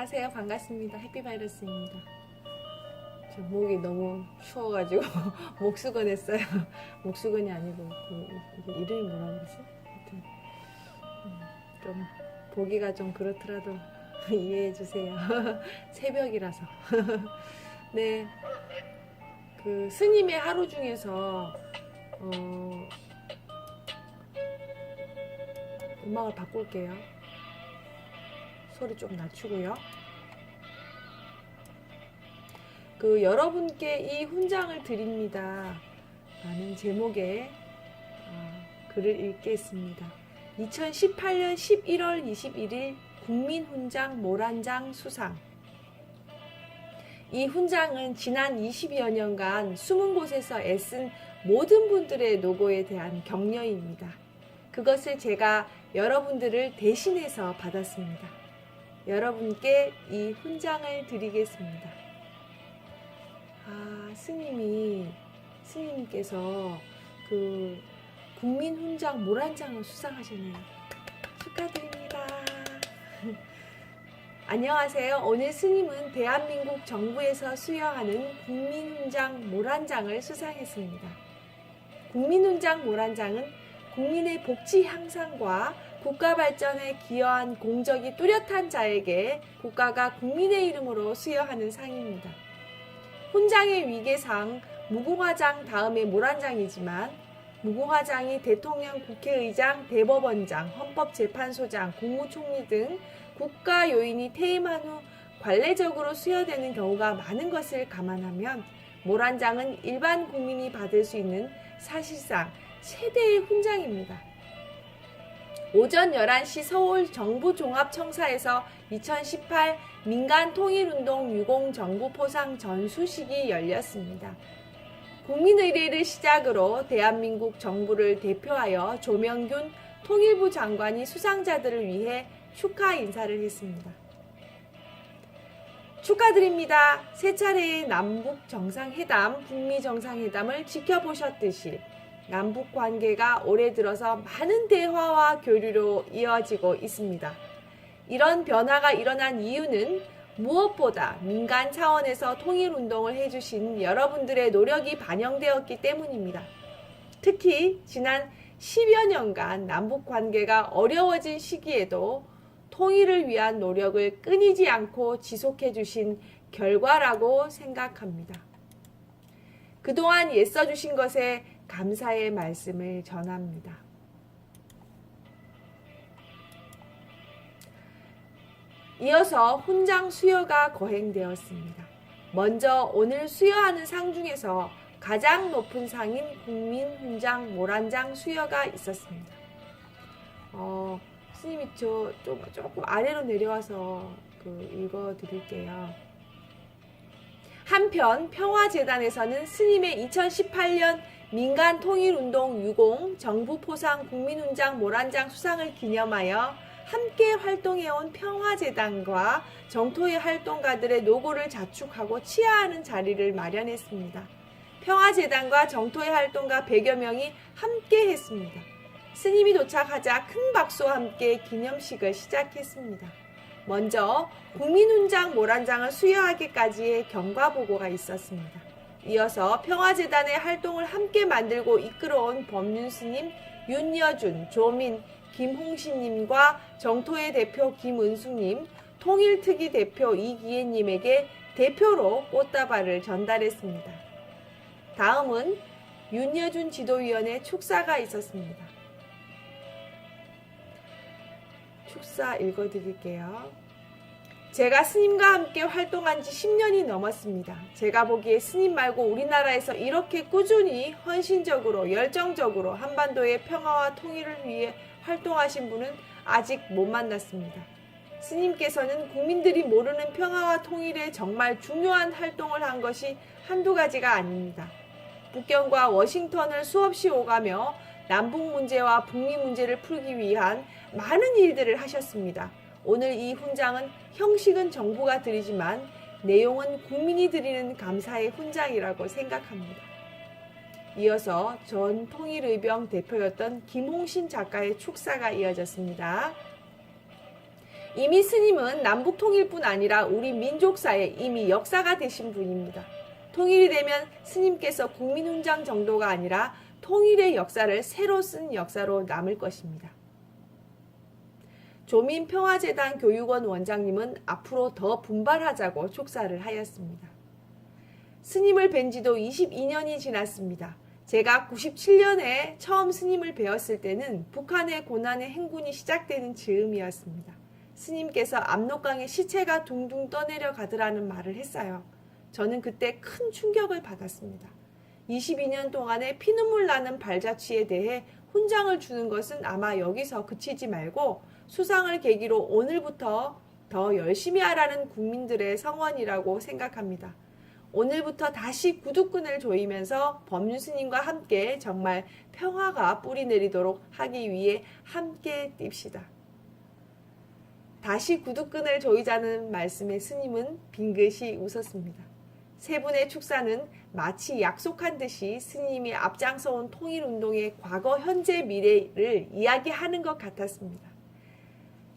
안녕하세요. 반갑습니다. 해피바이러스입니다. 저 목이 너무 추워가지고 목수건 했어요. 목수건이 아니고 이게 이름이 뭐라 그러지? 하여튼 좀 보기가 좀 그렇더라도 이해해 주세요. 새벽이라서. 네, 그 스님의 하루 중에서 음악을 바꿀게요. 소리 좀 낮추고요. 그 여러분께 이 훈장을 드립니다 라는 제목의 글을 읽겠습니다. 2018년 11월 21일 국민훈장 모란장 수상. 이 훈장은 지난 20여 년간 숨은 곳에서 애쓴 모든 분들의 노고에 대한 격려입니다. 그것을 제가 여러분들을 대신해서 받았습니다. 여러분께 이 훈장을 드리겠습니다. 스님께서 그 국민훈장 모란장을 수상하셨네요. 축하드립니다. 안녕하세요. 오늘 스님은 대한민국 정부에서 수여하는 국민훈장 모란장을 수상했습니다. 국민훈장 모란장은 국민의 복지 향상과 국가 발전에 기여한 공적이 뚜렷한 자에게 국가가 국민의 이름으로 수여하는 상입니다. 훈장의 위계상 무궁화장 다음에 모란장이지만 무궁화장이 대통령, 국회의장, 대법원장, 헌법재판소장, 국무총리 등 국가 요인이 퇴임한 후 관례적으로 수여되는 경우가 많은 것을 감안하면 모란장은 일반 국민이 받을 수 있는 사실상 최대의 훈장입니다. 오전 11시 서울 정부종합청사에서 2018 민간통일운동 유공정부포상 전수식이 열렸습니다. 국민의례를 시작으로 대한민국 정부를 대표하여 조명균 통일부 장관이 수상자들을 위해 축하 인사를 했습니다. 축하드립니다. 세 차례의 남북정상회담, 북미정상회담을 지켜보셨듯이 남북 관계가 올해 들어서 많은 대화와 교류로 이어지고 있습니다. 이런 변화가 일어난 이유는 무엇보다 민간 차원에서 통일운동을 해주신 여러분들의 노력이 반영되었기 때문입니다. 특히 지난 10여 년간 남북 관계가 어려워진 시기에도 통일을 위한 노력을 끊이지 않고 지속해 주신 결과라고 생각합니다. 그동안 애써 주신 것에 감사의 말씀을 전합니다. 이어서 훈장 수여가 거행되었습니다. 먼저 오늘 수여하는 상 중에서 가장 높은 상인 국민훈장 모란장 수여가 있었습니다. 스님이 조금 아래로 내려와서 읽어드릴게요. 한편 평화재단에서는 스님의 2018년 민간통일운동 유공 정부포상 국민훈장 모란장 수상을 기념하여 함께 활동해온 평화재단과 정토의 활동가들의 노고를 자축하고 치하하는 자리를 마련했습니다. 평화재단과 정토의 활동가 100여 명이 함께 했습니다. 스님이 도착하자 큰 박수와 함께 기념식을 시작했습니다. 먼저 국민훈장 모란장을 수여하기까지의 경과보고가 있었습니다. 이어서 평화재단의 활동을 함께 만들고 이끌어온 법륜스님 윤여준, 조민, 김홍신님과 정토의 대표 김은숙님, 통일특위 대표 이기혜님에게 대표로 꽃다발을 전달했습니다. 다음은 윤여준 지도위원의 축사가 있었습니다. 축사 읽어드릴게요. 제가 스님과 함께 활동한 지 10년이 넘었습니다. 제가 보기에 스님 말고 우리나라에서 이렇게 꾸준히 헌신적으로 열정적으로 한반도의 평화와 통일을 위해 활동하신 분은 아직 못 만났습니다. 스님께서는 국민들이 모르는 평화와 통일에 정말 중요한 활동을 한 것이 한두 가지가 아닙니다. 북경과 워싱턴을 수없이 오가며 남북 문제와 북미 문제를 풀기 위한 많은 일들을 하셨습니다. 오늘 이 훈장은 형식은 정부가 드리지만 내용은 국민이 드리는 감사의 훈장이라고 생각합니다. 이어서 전 통일의병 대표였던 김홍신 작가의 축사가 이어졌습니다. 이미 스님은 남북 통일뿐 아니라 우리 민족사에 이미 역사가 되신 분입니다. 통일이 되면 스님께서 국민훈장 정도가 아니라 통일의 역사를 새로 쓴 역사로 남을 것입니다. 조민평화재단 교육원 원장님은 앞으로 더 분발하자고 촉사를 하였습니다. 스님을 뵌 지도 22년이 지났습니다. 제가 97년에 처음 스님을 배웠을 때는 북한의 고난의 행군이 시작되는 즈음이었습니다. 스님께서 압록강에 시체가 둥둥 떠내려 가더라는 말을 했어요. 저는 그때 큰 충격을 받았습니다. 22년 동안의 피눈물 나는 발자취에 대해 훈장을 주는 것은 아마 여기서 그치지 말고 수상을 계기로 오늘부터 더 열심히 하라는 국민들의 성원이라고 생각합니다. 오늘부터 다시 구두끈을 조이면서 법륜 스님과 함께 정말 평화가 뿌리 내리도록 하기 위해 함께 뜁시다. 다시 구두끈을 조이자는 말씀에 스님은 빙긋이 웃었습니다. 세 분의 축사는 마치 약속한 듯이 스님이 앞장서온 통일운동의 과거, 현재, 미래를 이야기하는 것 같았습니다.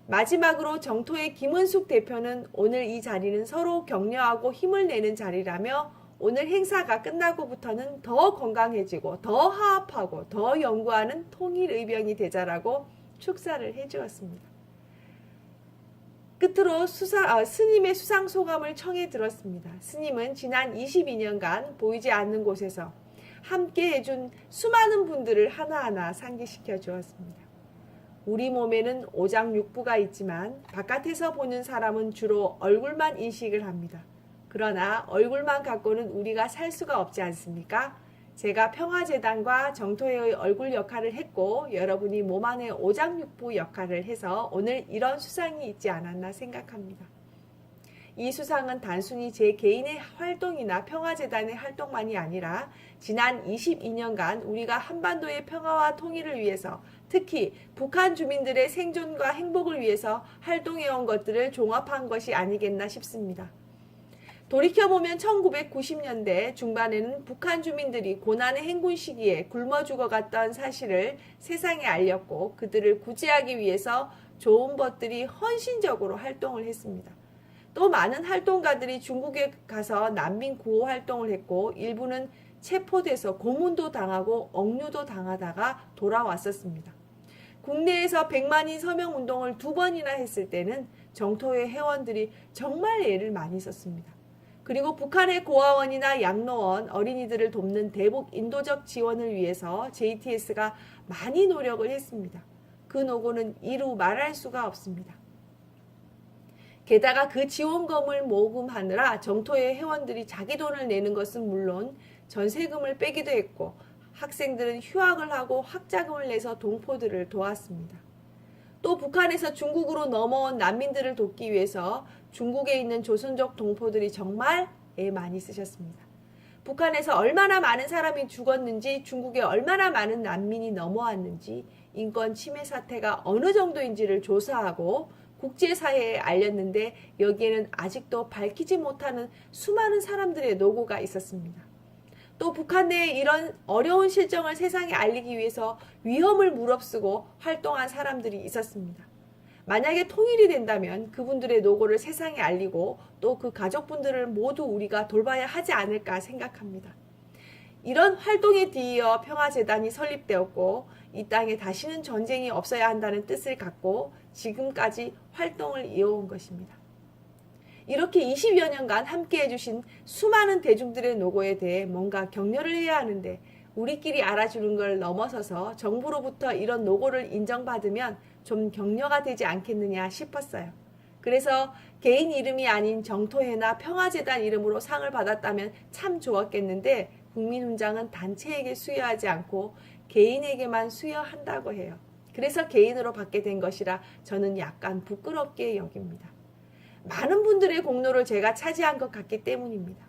마지막으로 정토의 김은숙 대표는 오늘 이 자리는 서로 격려하고 힘을 내는 자리라며 오늘 행사가 끝나고부터는 더 건강해지고 더 화합하고 더 연구하는 통일의병이 되자라고 축사를 해주었습니다. 끝으로 스님의 수상 소감을 청해 들었습니다. 스님은 지난 22년간 보이지 않는 곳에서 함께 해준 수많은 분들을 하나하나 상기시켜 주었습니다. 우리 몸에는 오장육부가 있지만 바깥에서 보는 사람은 주로 얼굴만 인식을 합니다. 그러나 얼굴만 갖고는 우리가 살 수가 없지 않습니까? 제가 평화재단과 정토회의 얼굴 역할을 했고 여러분이 몸 안의 오장육부 역할을 해서 오늘 이런 수상이 있지 않았나 생각합니다. 이 수상은 단순히 제 개인의 활동이나 평화재단의 활동만이 아니라 지난 22년간 우리가 한반도의 평화와 통일을 위해서 특히 북한 주민들의 생존과 행복을 위해서 활동해온 것들을 종합한 것이 아니겠나 싶습니다. 돌이켜보면 1990년대 중반에는 북한 주민들이 고난의 행군 시기에 굶어 죽어갔던 사실을 세상에 알렸고 그들을 구제하기 위해서 조은법들이 헌신적으로 활동을 했습니다. 또 많은 활동가들이 중국에 가서 난민 구호 활동을 했고 일부는 체포돼서 고문도 당하고 억류도 당하다가 돌아왔었습니다. 국내에서 100만인 서명운동을 2번이나 했을 때는 정토회 회원들이 정말 애를 많이 썼습니다. 그리고 북한의 고아원이나 양로원, 어린이들을 돕는 대북 인도적 지원을 위해서 JTS가 많이 노력을 했습니다. 그 노고는 이루 말할 수가 없습니다. 게다가 그 지원금을 모금하느라 정토회 회원들이 자기 돈을 내는 것은 물론 전세금을 빼기도 했고 학생들은 휴학을 하고 학자금을 내서 동포들을 도왔습니다. 또 북한에서 중국으로 넘어온 난민들을 돕기 위해서 중국에 있는 조선족 동포들이 정말 애 많이 쓰셨습니다. 북한에서 얼마나 많은 사람이 죽었는지 중국에 얼마나 많은 난민이 넘어왔는지 인권 침해 사태가 어느 정도인지를 조사하고 국제사회에 알렸는데 여기에는 아직도 밝히지 못하는 수많은 사람들의 노고가 있었습니다. 또 북한 내에 이런 어려운 실정을 세상에 알리기 위해서 위험을 무릅쓰고 활동한 사람들이 있었습니다. 만약에 통일이 된다면 그분들의 노고를 세상에 알리고 또 그 가족분들을 모두 우리가 돌봐야 하지 않을까 생각합니다. 이런 활동에 뒤이어 평화재단이 설립되었고 이 땅에 다시는 전쟁이 없어야 한다는 뜻을 갖고 지금까지 활동을 이어온 것입니다. 이렇게 20여 년간 함께 해주신 수많은 대중들의 노고에 대해 뭔가 격려를 해야 하는데 우리끼리 알아주는 걸 넘어서서 정부로부터 이런 노고를 인정받으면 좀 격려가 되지 않겠느냐 싶었어요. 그래서 개인 이름이 아닌 정토회나 평화재단 이름으로 상을 받았다면 참 좋았겠는데 국민훈장은 단체에게 수여하지 않고 개인에게만 수여한다고 해요. 그래서 개인으로 받게 된 것이라 저는 약간 부끄럽게 여깁니다. 많은 분들의 공로를 제가 차지한 것 같기 때문입니다.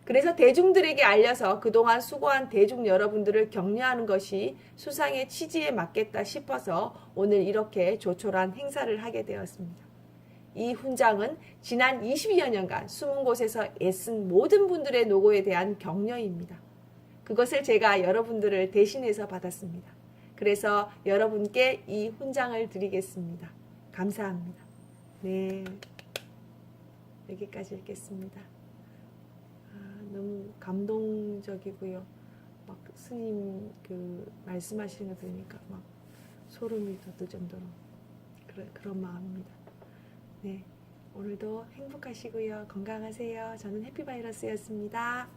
그래서 대중들에게 알려서 그동안 수고한 대중 여러분들을 격려하는 것이 수상의 취지에 맞겠다 싶어서 오늘 이렇게 조촐한 행사를 하게 되었습니다. 이 훈장은 지난 20여 년간 숨은 곳에서 애쓴 모든 분들의 노고에 대한 격려입니다. 그것을 제가 여러분들을 대신해서 받았습니다. 그래서 여러분께 이 훈장을 드리겠습니다. 감사합니다. 네. 여기까지 읽겠습니다. 너무 감동적이고요. 막 스님 그 말씀하시는 거 들으니까 막 소름이 돋을 정도로 그런 마음입니다. 네. 오늘도 행복하시고요. 건강하세요. 저는 해피바이러스였습니다.